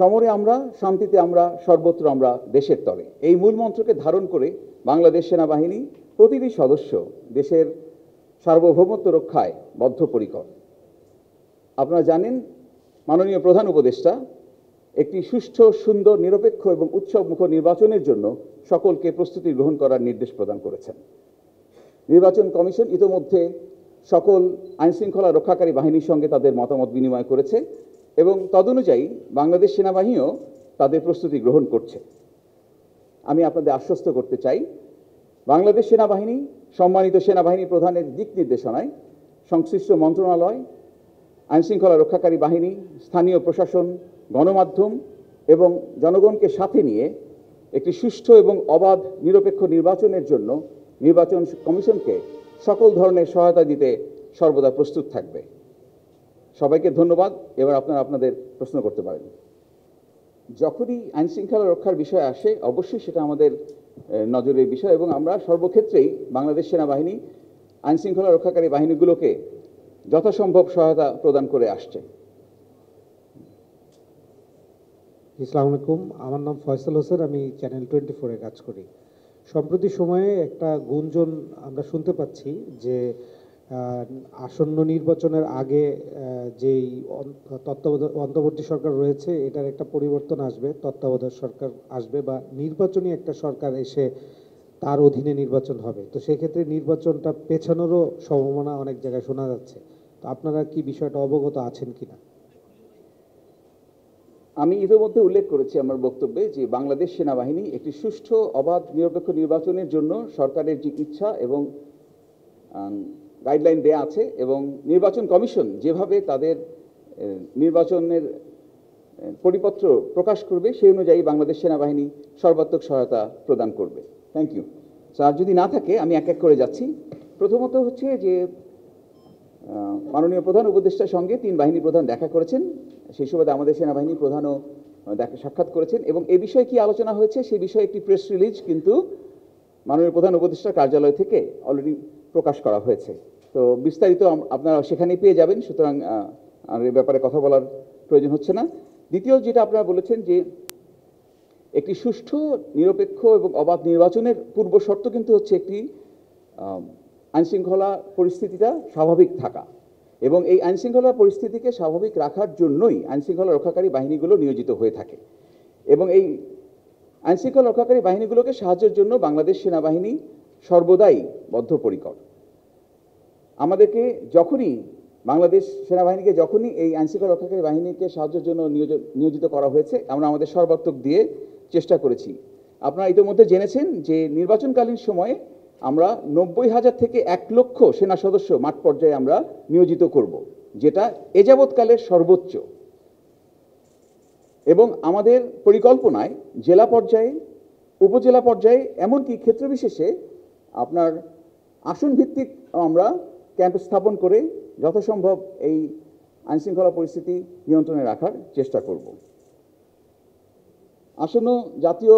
সমরে আমরা, শান্তিতে আমরা, সর্বত্র আমরা, দেশের তরে, এই মূল মন্ত্রকে ধারণ করে বাংলাদেশ সেনাবাহিনী প্রতিটি সদস্য দেশের সার্বভৌমত্ব রক্ষায় বদ্ধপরিকর। আপনারা জানেন, মাননীয় প্রধান উপদেষ্টা একটি সুষ্ঠু, সুন্দর, নিরপেক্ষ এবং উৎসবমুখর নির্বাচনের জন্য সকলকে প্রস্তুতি গ্রহণ করার নির্দেশ প্রদান করেছেন। নির্বাচন কমিশন ইতোমধ্যে সকল আইনশৃঙ্খলা রক্ষাকারী বাহিনীর সঙ্গে তাদের মতামত বিনিময় করেছে এবং তদনুযায়ী বাংলাদেশ সেনাবাহিনীও তাদের প্রস্তুতি গ্রহণ করছে। আমি আপনাদের আশ্বস্ত করতে চাই, বাংলাদেশ সেনাবাহিনী সম্মানিত সেনাবাহিনী প্রধানের দিক নির্দেশনায় সংশ্লিষ্ট মন্ত্রণালয়, আইনশৃঙ্খলা রক্ষাকারী বাহিনী, স্থানীয় প্রশাসন, গণমাধ্যম এবং জনগণকে সাথে নিয়ে একটি সুষ্ঠু এবং অবাধ নিরপেক্ষ নির্বাচনের জন্য নির্বাচন কমিশনকে সকল ধরনের সহায়তা দিতে সর্বদা প্রস্তুত থাকবে। সবাইকে ধন্যবাদ। এবার আপনারা আপনাদের প্রশ্ন করতে পারেন। যখনই আইনশৃঙ্খলা রক্ষার বিষয় আসে, অবশ্যই সেটা আমাদের নজরের বিষয় এবং আমরা সর্বক্ষেত্রেই বাংলাদেশ সেনাবাহিনী আইনশৃঙ্খলা রক্ষাকারী বাহিনীগুলোকে যথাসম্ভব সহায়তা প্রদান করে আসছে। আসসালামু আলাইকুম, আমার নাম ফয়সাল হোসেন, আমি চ্যানেল 24-এ কাজ করি। সম্প্রতি সময়ে একটা গুঞ্জন আমরা শুনতে পাচ্ছি যে আসন্ন নির্বাচনের আগে যেই অন্তর্বর্তী সরকার রয়েছে এটার একটা পরিবর্তন আসবে, তত্ত্বাবধায়ক সরকার আসবে বা নির্বাচনী একটা সরকার এসে তার অধীনে নির্বাচন হবে। তো সেক্ষেত্রে নির্বাচনটা পেছানোরও সম্ভাবনা অনেক জায়গায় শোনা যাচ্ছে। তো আপনারা কি বিষয়টা অবগত আছেন কিনা? আমি ইতিমধ্যে উল্লেখ করেছি আমার বক্তব্যে যে বাংলাদেশ সেনাবাহিনী একটি সুষ্ঠু, অবাধ, নিরপেক্ষ নির্বাচনের জন্য সরকারের যে ইচ্ছা এবং গাইডলাইন দেয়া আছে এবং নির্বাচন কমিশন যেভাবে তাদের নির্বাচনের পরিপত্র প্রকাশ করবে সেই অনুযায়ী বাংলাদেশ সেনাবাহিনী সর্বাত্মক সহায়তা প্রদান করবে। Thank you sir. যদি না থাকে আমি এক এক করে যাচ্ছি। প্রথমত হচ্ছে যে মাননীয় প্রধান উপদেষ্টার সঙ্গে 3 বাহিনী প্রধান দেখা করেছেন, সেই সুবাদে আমাদের সেনাবাহিনী প্রধানও সাক্ষাৎ করেছেন এবং এ বিষয়ে কি আলোচনা হয়েছে সেই বিষয়ে একটি প্রেস রিলিজ কিন্তু মাননীয় প্রধান উপদেষ্টার কার্যালয় থেকে অলরেডি প্রকাশ করা হয়েছে। তো বিস্তারিত আপনারা সেখানেই পেয়ে যাবেন, সুতরাং আর এ ব্যাপারে কথা বলার প্রয়োজন হচ্ছে না। দ্বিতীয় যেটা আপনারা বলেছেন যে একটি সুষ্ঠু, নিরপেক্ষ এবং অবাধ নির্বাচনের পূর্ব শর্ত কিন্তু হচ্ছে একটি আইনশৃঙ্খলা পরিস্থিতিটা স্বাভাবিক থাকা এবং এই আইনশৃঙ্খলা পরিস্থিতিকে স্বাভাবিক রাখার জন্যই আইনশৃঙ্খলা রক্ষাকারী বাহিনীগুলো নিয়োজিত হয়ে থাকে এবং এই আইনশৃঙ্খলা রক্ষাকারী বাহিনীগুলোকে সাহায্যের জন্য বাংলাদেশ সেনাবাহিনী সর্বদাই বদ্ধপরিকর। আমাদেরকে যখনই বাংলাদেশ সেনাবাহিনীকে যখনই এই আইনশৃঙ্খলা রক্ষাকারী বাহিনীকে সাহায্যের জন্য নিয়োজিত করা হয়েছে আমরা আমাদের সর্বাত্মক দিয়ে চেষ্টা করেছি। আপনারা ইতিমধ্যে জেনেছেন যে নির্বাচনকালীন সময়ে আমরা 90,000 থেকে 1 লক্ষ সেনা সদস্য মাঠ পর্যায়ে আমরা নিয়োজিত করব, যেটা এ যাবৎকালের সর্বোচ্চ। এবং আমাদের পরিকল্পনায় জেলা পর্যায়ে, উপজেলা পর্যায়ে, এমনকি ক্ষেত্রবিশেষে আপনার আসন ভিত্তিক আমরা ক্যাম্প স্থাপন করে যথাসম্ভব এই আইনশৃঙ্খলা পরিস্থিতি নিয়ন্ত্রণে রাখার চেষ্টা করব। আসন্ন জাতীয়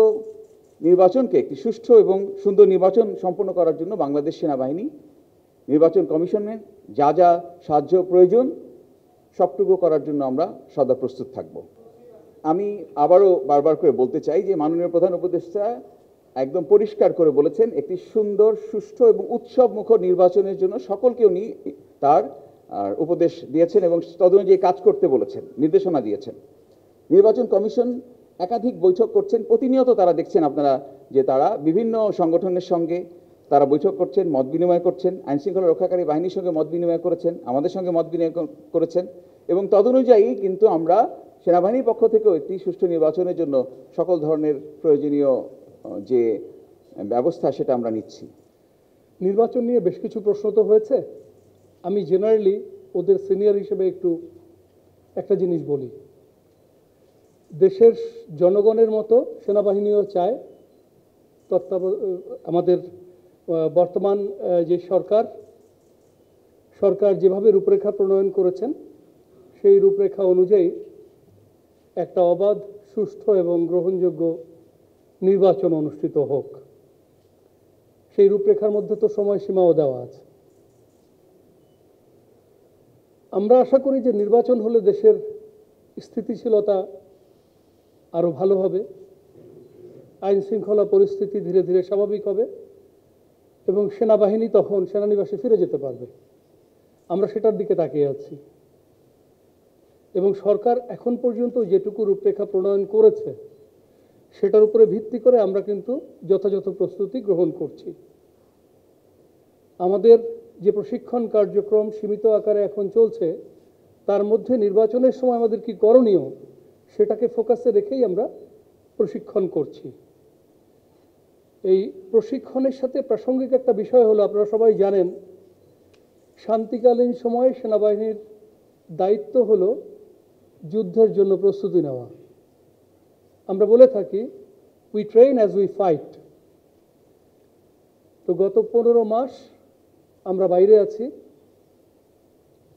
নির্বাচনকে একটি সুষ্ঠু এবং সুন্দর নির্বাচন সম্পন্ন করার জন্য বাংলাদেশ সেনাবাহিনী নির্বাচন কমিশনের যা যা সাহায্য প্রয়োজন সবটুকু করার জন্য আমরা সদা প্রস্তুত থাকব। আমি আবারও বারবার করে বলতে চাই যে মাননীয় প্রধান উপদেষ্টা একদম পরিষ্কার করে বলেছেন একটি সুন্দর, সুষ্ঠু এবং উৎসবমুখর নির্বাচনের জন্য সকলকে উনি তার উপদেশ দিয়েছেন এবং তদনুযায়ী কাজ করতে বলেছেন, নির্দেশনা দিয়েছেন। নির্বাচন কমিশন একাধিক বৈঠক করছেন, প্রতিনিয়ত তারা দেখছেন আপনারা যে তারা বিভিন্ন সংগঠনের সঙ্গে তারা বৈঠক করছেন, মত বিনিময় করছেন, আইনশৃঙ্খলা রক্ষাকারী বাহিনীর সঙ্গে মত বিনিময় করেছেন, আমাদের সঙ্গে মত বিনিময় করেছেন এবং তদনুযায়ী কিন্তু আমরা সেনাবাহিনীর পক্ষ থেকেও একটি সুষ্ঠু নির্বাচনের জন্য সকল ধরনের প্রয়োজনীয় যে ব্যবস্থা সেটা আমরা নিচ্ছি। নির্বাচন নিয়ে বেশ কিছু প্রশ্ন তো হয়েছে। আমি জেনারেলি ওদের সিনিয়র হিসেবে একটা জিনিস বলি, দেশের জনগণের মতো সেনাবাহিনীও চায় আমাদের বর্তমান যে সরকার যেভাবে রূপরেখা প্রণয়ন করেছেন সেই রূপরেখা অনুযায়ী একটা অবাধ, সুষ্ঠু এবং গ্রহণযোগ্য নির্বাচন অনুষ্ঠিত হোক। সেই রূপরেখার মধ্যে তো সময়সীমাও দেওয়া আছে। আমরা আশা করি যে নির্বাচন হলে দেশের স্থিতিশীলতা আরও ভালো হবে, আইন শৃঙ্খলা পরিস্থিতি ধীরে ধীরে স্বাভাবিক হবে এবং সেনাবাহিনী তখন সেনানিবাসে ফিরে যেতে পারবে। আমরা সেটার দিকে তাকিয়ে আছি এবং সরকার এখন পর্যন্ত যেটুকু রূপরেখা প্রণয়ন করেছে সেটার উপরে ভিত্তি করে আমরা কিন্তু যথাযথ প্রস্তুতি গ্রহণ করছি। আমাদের যে প্রশিক্ষণ কার্যক্রম সীমিত আকারে এখন চলছে, তার মধ্যে নির্বাচনের সময় আমাদের কি করণীয় সেটাকে ফোকাসে রেখেই আমরা প্রশিক্ষণ করছি। এই প্রশিক্ষণের সাথে প্রাসঙ্গিক একটা বিষয় হলো, আপনারা সবাই জানেন, শান্তিকালীন সময়ে সেনাবাহিনীর দায়িত্ব হলো যুদ্ধের জন্য প্রস্তুতি নেওয়া। আমরা বলে থাকি we train as we fight. তো গত 15 মাস আমরা বাইরে আছি।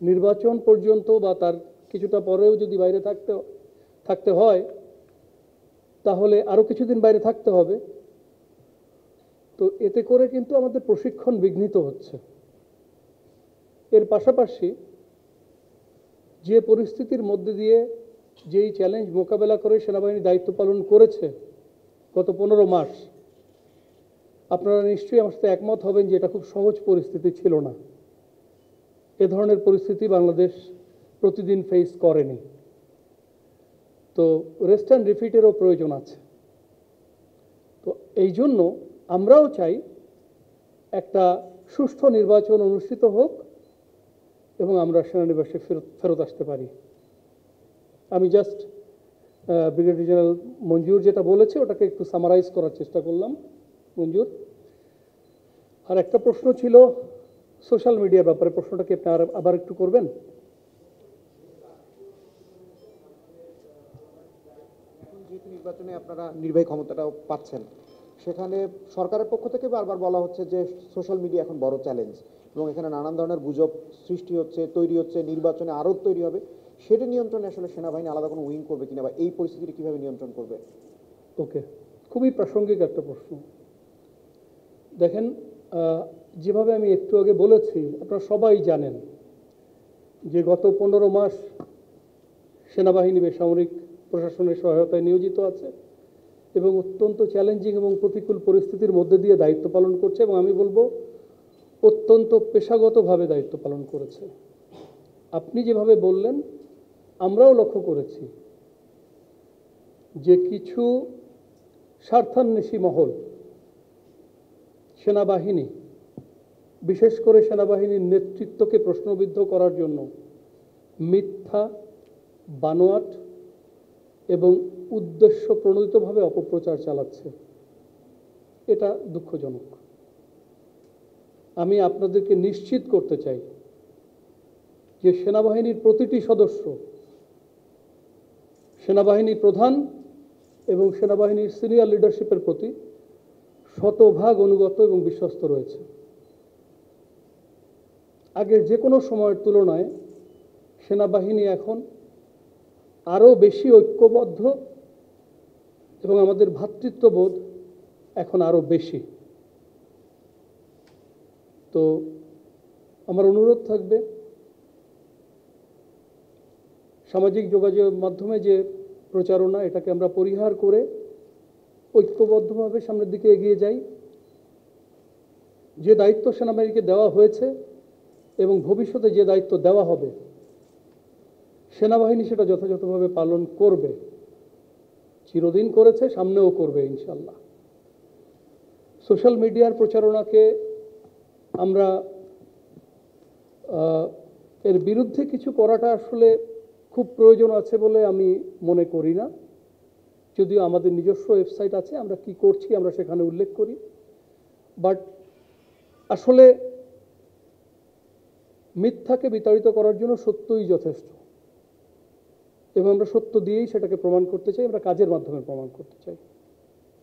নির্বাচন পর্যন্ত বা তার কিছুটা পরেও যদি বাইরে থাকতে হয় তাহলে আরও কিছুদিন বাইরে থাকতে হবে। তো এতে করে কিন্তু আমাদের প্রশিক্ষণ বিঘ্নিত হচ্ছে। এর পাশাপাশি যে পরিস্থিতির মধ্যে দিয়ে যেই চ্যালেঞ্জ মোকাবেলা করে সেনাবাহিনী দায়িত্ব পালন করেছে গত 15 মাস, আপনারা নিশ্চয়ই আমার সাথে একমত হবেন যে এটা খুব সহজ পরিস্থিতি ছিল না। এ ধরনের পরিস্থিতি বাংলাদেশ প্রতিদিন ফেস করেনি। তো রেস্ট অ্যান্ড রিপিটেরও প্রয়োজন আছে। তো এই জন্য আমরাও চাই একটা সুষ্ঠু নির্বাচন অনুষ্ঠিত হোক এবং আমরা সেনানিবাসে ফেরত আসতে পারি। আমি জাস্ট ব্রিগেডিয়ার জেনারেল মঞ্জুর যেটা বলেছে ওটাকে একটু সামারাইজ করার চেষ্টা করলাম। মঞ্জুর, আর একটা প্রশ্ন ছিল সোশ্যাল মিডিয়ার ব্যাপারে, প্রশ্নটাকে আপনি আবার একটু করবেন? যেহেতু নির্বাচনে আপনারা নির্বাহী ক্ষমতাটাও পাচ্ছেন, সেখানে সরকারের পক্ষ থেকে বারবার বলা হচ্ছে যে সোশ্যাল মিডিয়া এখন বড় চ্যালেঞ্জ এবং এখানে নানান ধরনের গুজব সৃষ্টি হচ্ছে, তৈরি হচ্ছে, নির্বাচনে আরও তৈরি হবে। সেটা নিয়ন্ত্রণে আসলে সেনাবাহিনী আলাদা কোনো উইং করবে কিনা বা এই পরিস্থিতিটা কীভাবে নিয়ন্ত্রণ করবে? ওকে, খুবই প্রাসঙ্গিক একটা প্রশ্ন। দেখেন, যেভাবে আমি একটু আগে বলেছি, আপনারা সবাই জানেন যে গত 15 মাস সেনাবাহিনী বেসামরিক প্রশাসনের সহায়তায় নিয়োজিত আছে এবং অত্যন্ত চ্যালেঞ্জিং এবং প্রতিকূল পরিস্থিতির মধ্যে দিয়ে দায়িত্ব পালন করছে এবং আমি বলবো অত্যন্ত পেশাগতভাবে দায়িত্ব পালন করেছে। আপনি যেভাবে বললেন, আমরাও লক্ষ্য করেছি যে কিছু স্বার্থান্বেষী মহল সেনাবাহিনী, বিশেষ করে সেনাবাহিনীর নেতৃত্বকে প্রশ্নবিদ্ধ করার জন্য মিথ্যা, বানোয়াট এবং উদ্দেশ্য প্রণোদিতভাবে অপপ্রচার চালাচ্ছে। এটা দুঃখজনক। আমি আপনাদেরকে নিশ্চিত করতে চাই যে সেনাবাহিনীর প্রতিটি সদস্য, সেনাবাহিনী প্রধান এবং সেনাবাহিনীর সিনিয়র লিডারশিপের প্রতি শতভাগ অনুগত এবং বিশ্বস্ত রয়েছে। আগের যে কোনো সময়ের তুলনায় সেনাবাহিনী এখন আরও বেশি ঐক্যবদ্ধ এবং আমাদের ভ্রাতৃত্ববোধ এখন আরও বেশি। তো আমার অনুরোধ থাকবে, সামাজিক যোগাযোগের মাধ্যমে যে প্রচারণা, এটাকে আমরা পরিহার করে ঐক্যবদ্ধভাবে সামনের দিকে এগিয়ে যাই। যে দায়িত্ব সেনাবাহিনীকে দেওয়া হয়েছে এবং ভবিষ্যতে যে দায়িত্ব দেওয়া হবে, সেনাবাহিনী সেটা যথাযথভাবে পালন করবে। চিরদিন করেছে, সামনেও করবে ইনশাল্লাহ। সোশ্যাল মিডিয়ার প্রচারণাকে আমরা এর বিরুদ্ধে কিছু করাটা আসলে খুব প্রয়োজন আছে বলে আমি মনে করি না। যদিও আমাদের নিজস্ব ওয়েবসাইট আছে, আমরা কি করছি আমরা সেখানে উল্লেখ করি। বাট আসলে মিথ্যাকে বিতাড়িত করার জন্য সত্যই যথেষ্ট এবং আমরা সত্য দিয়েই সেটাকে প্রমাণ করতে চাই, আমরা কাজের মাধ্যমে প্রমাণ করতে চাই।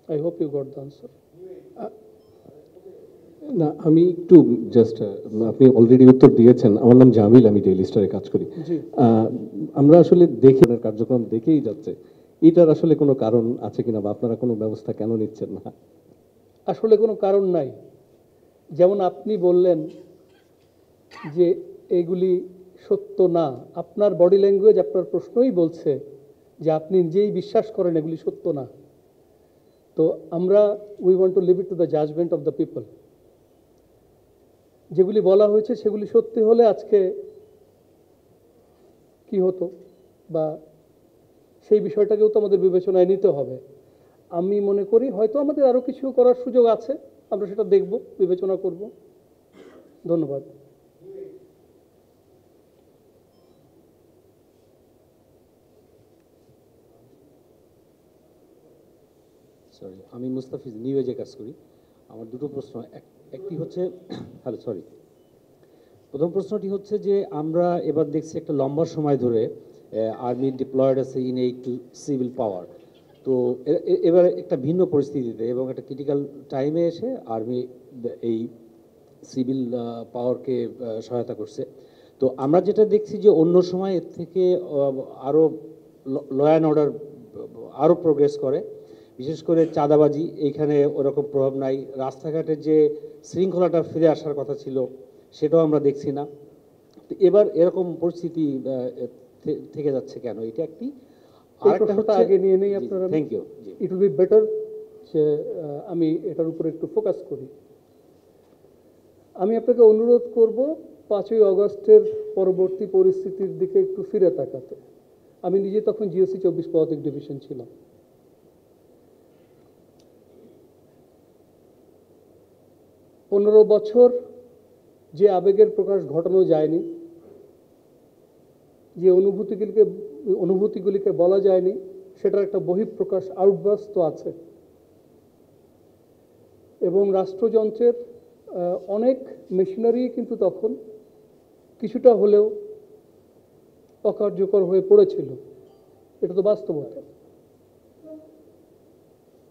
I hope you got the answer. না, আমি একটু জাস্ট, আপনি অলরেডি উত্তর দিয়েছেন। আমার নাম জামিল, আমি ডেইলি স্টারে কাজ করি। জি, আমরা আসলে দেখি আপনার কার্যক্রম দেখেই যাচ্ছে, এটার আসলে কোনো কারণ আছে কিনা বা আপনারা কোনো ব্যবস্থা কেন নিচ্ছেন না? আসলে কোনো কারণ নাই। যেমন আপনি বললেন যে এগুলি সত্য না, আপনার বডি ল্যাঙ্গুয়েজ, আপনার প্রশ্নই বলছে যে আপনি নিজেই বিশ্বাস করেন এগুলি সত্য না, তো আমরা we want to leave it to the judgement of the people. যেগুলি বলা হয়েছে সেগুলি সত্যি হলে আজকে কি হতো, বা সেই বিষয়টাকেও তো আমাদের বিবেচনায় নিতে হবে। আমি মনে করি হয়তো আমাদের আরও কিছু করার সুযোগ আছে, আমরা সেটা দেখব, বিবেচনা করব। ধন্যবাদ। সরি, আমি মুস্তাফিজ নিউ এজে কাজ করি। আমার দুটো প্রশ্ন, একটি হচ্ছে হ্যালো সরি, প্রথম প্রশ্নটি হচ্ছে যে আমরা এবার দেখছি একটা লম্বা সময় ধরে আর্মি ডিপ্লয়েড আছে ইন এইড টু সিভিল পাওয়ার। তো এবার একটা ভিন্ন পরিস্থিতিতে এবং একটা ক্রিটিক্যাল টাইমে এসে আর্মি এই সিভিল পাওয়ারকে সহায়তা করছে। তো আমরা যেটা দেখছি যে অন্য সময় এর থেকে আরও ল অ্যান্ড অর্ডার আরও প্রোগ্রেস করে, বিশেষ করে চাঁদাবাজি এইখানে ওরকম প্রভাব নাই, রাস্তাঘাটের যে শৃঙ্খলাটা ফিরে আসার কথা ছিল সেটাও আমরা দেখছি না। তো এবার এরকম পরিস্থিতি থেকে যাচ্ছে কেন, এটা একটি। এই প্রশ্নটা আগে নিয়ে নেই আপনারা। Thank you. It will be better যে আমি এটার উপরে একটু ফোকাস করি। আমি আপনাকে অনুরোধ করব 5ই আগস্টের পরবর্তী পরিস্থিতির দিকে একটু ফিরে তাকাতে। আমি নিজে তখন জিওসি 24 পদাতিক ডিভিশন ছিলাম। 15 বছর যে আবেগের প্রকাশ ঘটানো যায়নি, যে অনুভূতিগুলিকে বলা যায়নি, সেটার একটা বহিঃপ্রকাশ, আউটবার্স্ট তো আছে। এবং রাষ্ট্রযন্ত্রের অনেক মেশিনারি কিন্তু তখন কিছুটা হলেও অকার্যকর হয়ে পড়েছিল, এটা তো বাস্তবতা।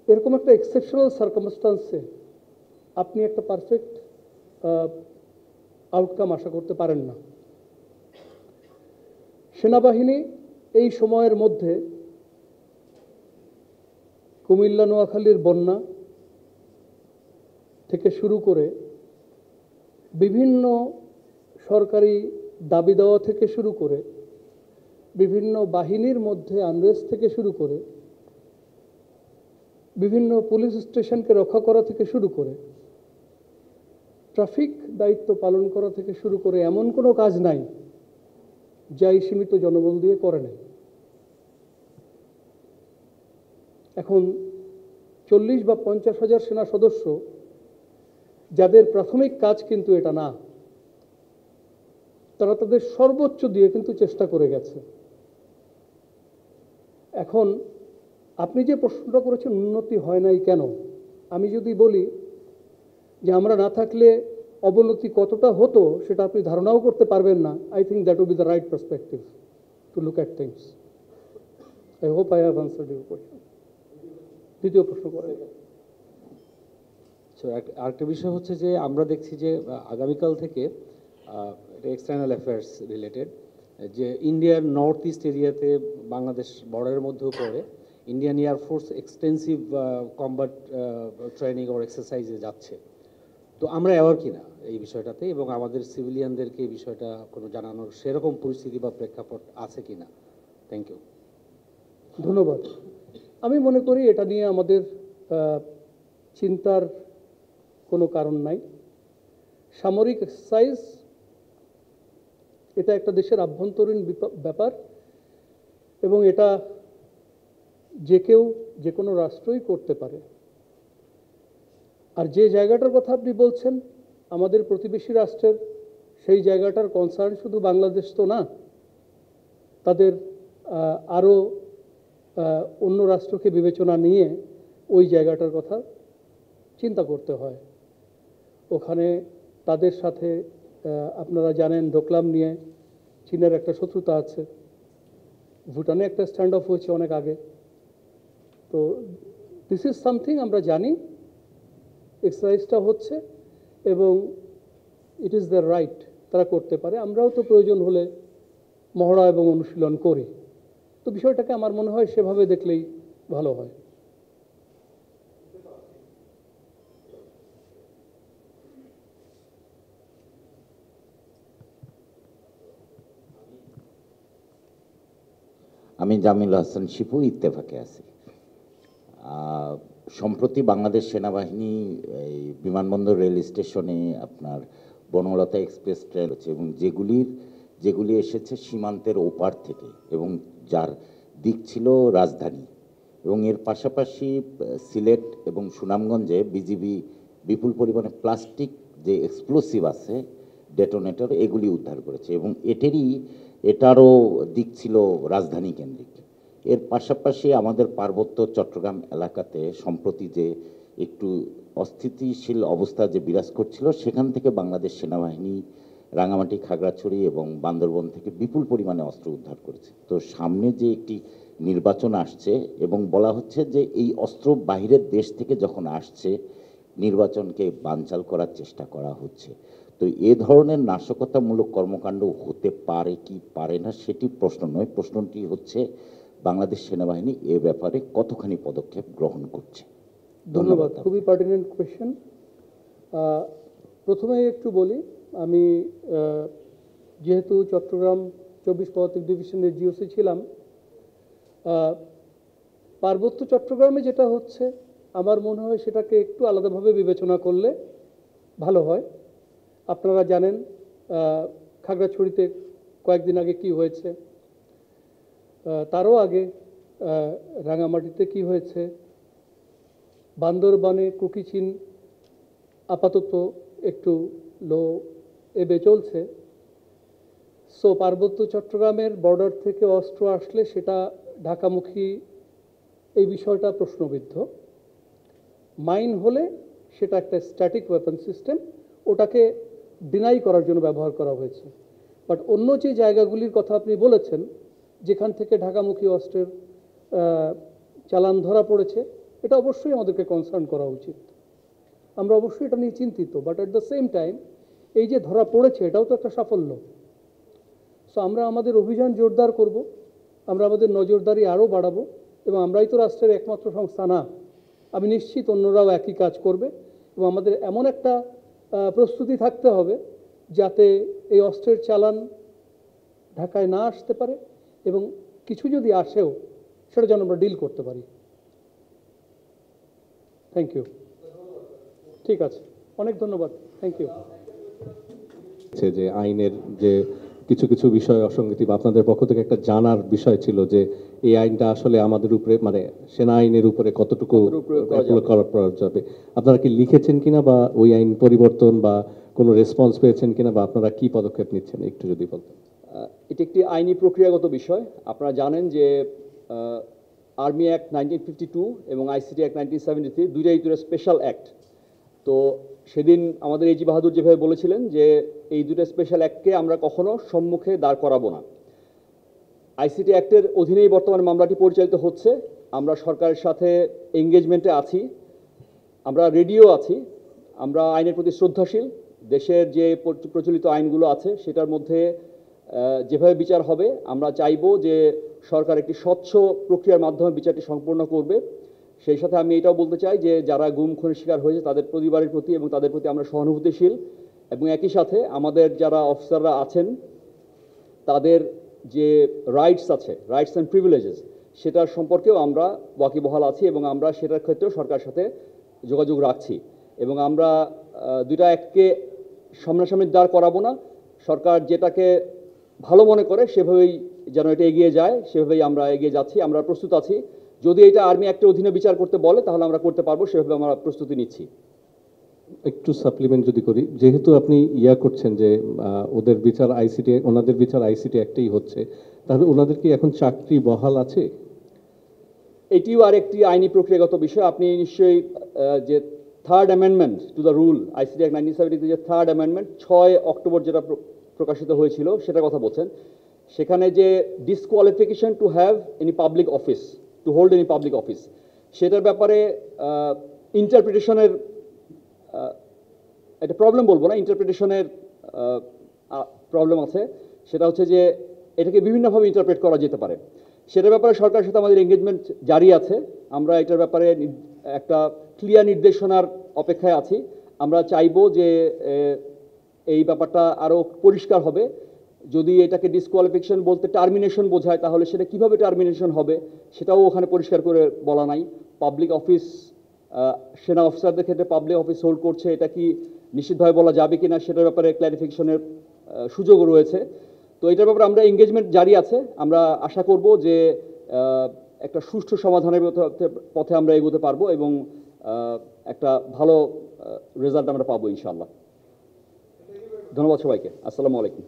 এরকম একটা এক্সেপশনাল সার্কামস্টান্সে আপনি একটা পারফেক্ট আউটকাম আশা করতে পারেন না। সেনাবাহিনী এই সময়ের মধ্যে কুমিল্লা নোয়াখালীর বন্যা থেকে শুরু করে বিভিন্ন সরকারি দাবি দেওয়া থেকে শুরু করে বিভিন্ন বাহিনীর মধ্যে আনরেস্ট থেকে শুরু করে বিভিন্ন পুলিশ স্টেশনকে রক্ষা করা থেকে শুরু করে ট্রাফিক দায়িত্ব পালন করা থেকে শুরু করে এমন কোনো কাজ নাই যা এই সীমিত জনবল দিয়ে করে নাই। এখন 40 বা 50 হাজার সেনা সদস্য যাদের প্রাথমিক কাজ কিন্তু এটা না, তারা তাদের সর্বোচ্চ দিয়ে কিন্তু চেষ্টা করে গেছে। এখন আপনি যে প্রশ্নটা করেছেন উন্নতি হয় নাই কেন, আমি যদি বলি যে আমরা না থাকলে অবনতি কতটা হতো সেটা আপনি ধারণাও করতে পারবেন না। I think that would be the right perspective to look at things. I hope I have answered your question. দ্বিতীয় প্রশ্ন করেন। আরেকটা বিষয় হচ্ছে যে আমরা দেখছি যে আগামীকাল থেকে এক্সটার্নাল অ্যাফেয়ার্স রিলেটেড, যে ইন্ডিয়ার নর্থ ইস্ট এরিয়াতে বাংলাদেশ বর্ডারের মধ্যেও পড়ে, Indian air force extensive combat training or এক্সারসাইজে যাচ্ছে। তো আমরা অ্যাওয়ার কিনা এই বিষয়টাতে, এবং আমাদের সিভিলিয়ানদেরকে এই বিষয়টা কোনো জানানোর সেরকম পরিস্থিতি বা প্রেক্ষাপট আছে কিনা? Thank you. ধন্যবাদ। আমি মনে করি এটা নিয়ে আমাদের চিন্তার কোনো কারণ নাই। সামরিক এক্সারসাইজ এটা একটা দেশের আভ্যন্তরীণ ব্যাপার, এবং এটা যে কেউ যে কোনো রাষ্ট্রই করতে পারে। আর যে জায়গাটার কথা আপনি বলছেন আমাদের প্রতিবেশী রাষ্ট্রের, সেই জায়গাটার কনসার্ন শুধু বাংলাদেশ তো না, তাদের আরও অন্য রাষ্ট্রকে বিবেচনা নিয়ে ওই জায়গাটার কথা চিন্তা করতে হয়। ওখানে তাদের সাথে আপনারা জানেন ডোকলাম নিয়ে চীনের একটা শত্রুতা আছে, ভুটানে একটা স্ট্যান্ড অফ হয়েছে অনেক আগে। তো দিস ইজ সামথিং আমরা জানি, এক্সারসাইজটা হচ্ছে এবং ইট ইজ দ্য রাইট, তারা করতে পারে। আমরাও তো প্রয়োজন হলে মহড়া এবং অনুশীলন করি। তো বিষয়টাকে আমার মনে হয় সেভাবে দেখলেই ভালো হয়। আমি জামিল হাসান শিপু, ইত্তেফাকে আছি। সম্প্রতি বাংলাদেশ সেনাবাহিনী এই বিমানবন্দর রেল স্টেশনে আপনার বনলতা এক্সপ্রেস ট্রেন হচ্ছে, এবং যেগুলি এসেছে সীমান্তের ওপার থেকে, এবং যার দিক ছিল রাজধানী, এবং এর পাশাপাশি সিলেট এবং সুনামগঞ্জে বিজিবি বিপুল পরিমাণে প্লাস্টিক যে এক্সপ্লোসিভ আছে, ডেটোনেটর, এগুলি উদ্ধার করেছে, এবং এটারও দিক ছিল রাজধানী কেন্দ্রিক। এর পাশাপাশি আমাদের পার্বত্য চট্টগ্রাম এলাকাতে সম্প্রতি যে একটু অস্থিতিশীল অবস্থা যে বিরাজ করছিল, সেখান থেকে বাংলাদেশ সেনাবাহিনী রাঙামাটি, খাগড়াছড়ি এবং বান্দরবন থেকে বিপুল পরিমাণে অস্ত্র উদ্ধার করেছে। তো সামনে যে একটি নির্বাচন আসছে, এবং বলা হচ্ছে যে এই অস্ত্র বাহিরের দেশ থেকে যখন আসছে, নির্বাচনকে বানচাল করার চেষ্টা করা হচ্ছে। তো এ ধরনের নাশকতামূলক কর্মকাণ্ড হতে পারে কি পারে না সেটি প্রশ্ন নয়, প্রশ্নটি হচ্ছে বাংলাদেশ সেনাবাহিনী এ ব্যাপারে কতখানি পদক্ষেপ গ্রহণ করছে। ধন্যবাদ, খুবই পার্টিনেন্ট কোয়েশ্চেন। প্রথমে একটু বলি, আমি যেহেতু চট্টগ্রাম 24 পদাতিক ডিভিশনের জিওসি ছিলাম, পার্বত্য চট্টগ্রামে যেটা হচ্ছে আমার মনে হয় সেটাকে একটু আলাদাভাবে বিবেচনা করলে ভালো হয়। আপনারা জানেন খাগড়াছড়িতে কয়েকদিন আগে কি হয়েছে, তারও আগে রাঙামাটিতে কি হয়েছে, বান্দরবানে কুকিচিন আপাতত একটু লো এবে চলছে। সো পার্বত্য চট্টগ্রামের বর্ডার থেকে অস্ত্র আসলে সেটা ঢাকামুখী, এই বিষয়টা প্রশ্নবিদ্ধ। মাইন হলে সেটা একটা স্ট্যাটিক ওয়েপন সিস্টেম, ওটাকে ডিনাই করার জন্য ব্যবহার করা হয়েছে। বাট অন্য যে জায়গাগুলির কথা আপনি বলেছেন, যেখান থেকে ঢাকামুখী অস্ত্রের চালান ধরা পড়েছে, এটা অবশ্যই আমাদেরকে কনসার্ন করা উচিত। আমরা অবশ্যই এটা নিয়ে চিন্তিত, but at the same time এই যে ধরা পড়েছে এটাও তো একটা সাফল্য। সো আমরা আমাদের অভিযান জোরদার করব, আমরা আমাদের নজরদারি আরও বাড়াবো, এবং আমরাই তো রাষ্ট্রের একমাত্র সংস্থা না, আমি নিশ্চিত অন্যরাও একই কাজ করবে। এবং আমাদের এমন একটা প্রস্তুতি থাকতে হবে যাতে এই অস্ত্রের চালান ঢাকায় না আসতে পারে, এবং কিছু যদি আসেও সেটা যেন আমরা ডিল করতে পারি। Thank you. ঠিক আছে, অনেক ধন্যবাদ, থ্যাংক ইউ। যে আইনের যে কিছু কিছু বিষয় অসঙ্গতি বা আপনাদের পক্ষ থেকে একটা জানার বিষয় ছিল যে এই আইনটা আসলে আমাদের উপরে, মানে সেনা আইনের উপরে কতটুকু প্রয়োগ করা যাবে, আপনারা কি লিখেছেন কিনা, বা ওই আইন পরিবর্তন বা কোনো রেসপন্স পেয়েছেন কিনা, বা আপনারা কি পদক্ষেপ নিচ্ছেন একটু যদি বলতেন। এটি একটি আইনি প্রক্রিয়াগত বিষয়। আপনারা জানেন যে আর্মি অ্যাক্ট 1952 এবং আইসিটি অ্যাক্ট 1973 দুইটাই স্পেশাল অ্যাক্ট। তো সেদিন আমাদের এজি বাহাদুর যেভাবে বলেছিলেন যে এই দুটো স্পেশাল অ্যাক্টকে আমরা কখনো সম্মুখে দাঁড় করাবো না। আইসিটি অ্যাক্টের অধীনেই বর্তমানে মামলাটি পরিচালিত হচ্ছে। আমরা সরকারের সাথে এঙ্গেজমেন্টে আছি, আমরা রেডিও আছি, আমরা আইনের প্রতি শ্রদ্ধাশীল। দেশের যে প্রচলিত আইনগুলো আছে সেটার মধ্যে যেভাবে বিচার হবে, আমরা চাইবো যে সরকার একটি স্বচ্ছ প্রক্রিয়ার মাধ্যমে বিচারটি সম্পন্ন করবে। সেই সাথে আমি এটাও বলতে চাই যে যারা গুম খুনের শিকার হয়েছে তাদের পরিবারের প্রতি এবং তাদের প্রতি আমরা সহানুভূতিশীল, এবং একই সাথে আমাদের যারা অফিসাররা আছেন তাদের যে রাইটস আছে, রাইটস অ্যান্ড প্রিভিলেজেস, সেটার সম্পর্কেও আমরা ওয়াকিবহাল আছি, এবং আমরা সেটার ক্ষেত্রেও সরকারের সাথে যোগাযোগ রাখছি। এবং আমরা দুইটা অ্যাক্টকে সামনাসামনি দাঁড় করাবো না। সরকার যেটাকে ভালো মনে করে সেভাবেই যেন এটা এগিয়ে যায়, সেভাবেই আমরা এগিয়ে যাচ্ছি। আমরা প্রস্তুত আছি, যদি এটা আর্মি অ্যাক্টের অধীনে বিচার করতে বলে তাহলে আমরা করতে পারবো, সেভাবে আমরা প্রস্তুতি নিচ্ছি। একটু সাপ্লিমেন্ট যদি করি, যেহেতু আপনি করছেন যে ওদের বিচার আইসিটি, ওনাদের বিচার আইসিটি একটাই হচ্ছে, তাহলে ওনাদের কি এখন চাকরি বহাল আছে? এটিও আরেকটি আইনি প্রক্রিয়াগত বিষয়। আপনি নিশ্চয়ই যে third amendment to the rule ICT act 1970 যে থার্ড অ্যামেন্ডমেন্ট 6 অক্টোবর যেটা প্রকাশিত হয়েছিল সেটার কথা বলছেন। সেখানে যে disqualification to have any public office, to hold any public office, সেটার ব্যাপারে ইন্টারপ্রিটেশনের একটা প্রবলেম বলবো না, ইন্টারপ্রিটেশনের প্রবলেম আছে। সেটা হচ্ছে যে এটাকে বিভিন্নভাবে ইন্টারপ্রেট করা যেতে পারে। সেটার ব্যাপারে সরকারের সাথে আমাদের এঙ্গেজমেন্ট জারি আছে। আমরা এটার ব্যাপারে একটা ক্লিয়ার নির্দেশনার অপেক্ষায় আছি। আমরা চাইবো যে এই ব্যাপারটা আরও পরিষ্কার হবে, যদি এটাকে ডিসকোয়ালিফিকেশন বলতে টার্মিনেশন বোঝায়, তাহলে সেটা কিভাবে টার্মিনেশন হবে সেটাও ওখানে পরিষ্কার করে বলা নাই। পাবলিক অফিস, সেনা অফিসারদের ক্ষেত্রে পাবলিক অফিস হোল্ড করছে, এটা কি নিশ্চিতভাবে বলা যাবে কি না সেটার ব্যাপারে ক্ল্যারিফিকেশনের সুযোগও রয়েছে। তো এটার ব্যাপারে আমরা এঙ্গেজমেন্ট জারি আছে। আমরা আশা করব যে একটা সুষ্ঠু সমাধানের পথে আমরা এগোতে পারবো এবং একটা ভালো রেজাল্ট আমরা পাবো ইনশাআল্লাহ। ধন্যবাদ সবাইকে। আসসালামু আলাইকুম।